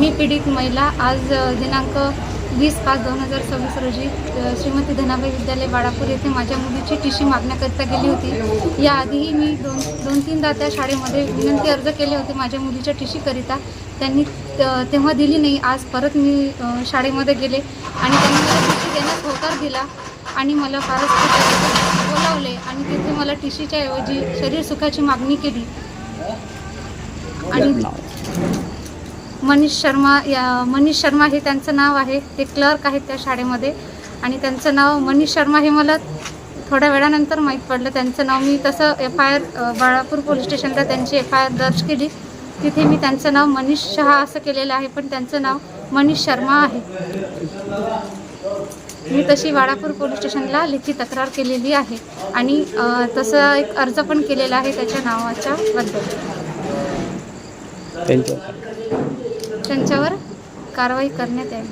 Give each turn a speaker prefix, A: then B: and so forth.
A: मी पीडित महिला आज दिनांक 20/5/2026 रोजी श्रीमती धनाबाई विद्यालय बाळापूर येथे माझ्या मुलीची टीसी मागण्याकरिता गेली होती। याआधीही मी दोन तीनदा त्या शाळेमध्ये विनंती अर्ज केले होते माझ्या मुलीच्या टीसी करिता। त्यांनी तेव्हा दिली नाही। आज परत मी शाळेमध्ये गेले आणि त्यांनी मला टीसी देण्यास होकार दिला आणि मला फारच बोलावले आणि तिथे मला टीसीच्या ऐवजी शरीर सुखाची मागणी केली। आणि मनीष शर्मा हे त्यांचं नाव आहे। ते क्लर्क आहेत त्या शाळेमध्ये आणि त्यांचं नाव मनीष शर्मा हे मला थोड्या वेळानंतर माहीत पडलं। त्यांचं नाव मी तसं FIR बाळापूर पोलीस स्टेशनला त्यांची FIR दर्ज केली। तिथे मी त्यांचं नाव मनीष शहा असं केलेलं आहे, पण त्यांचं नाव मनीष शर्मा आहे। मी तशी बाळापूर पोलीस स्टेशनला लेखी तक्रार केलेली आहे आणि तसं एक अर्ज पण केलेला आहे त्याच्या नावाच्या बद्दल।
B: त्यांच्यावर
A: कारवाई करण्यात येईल।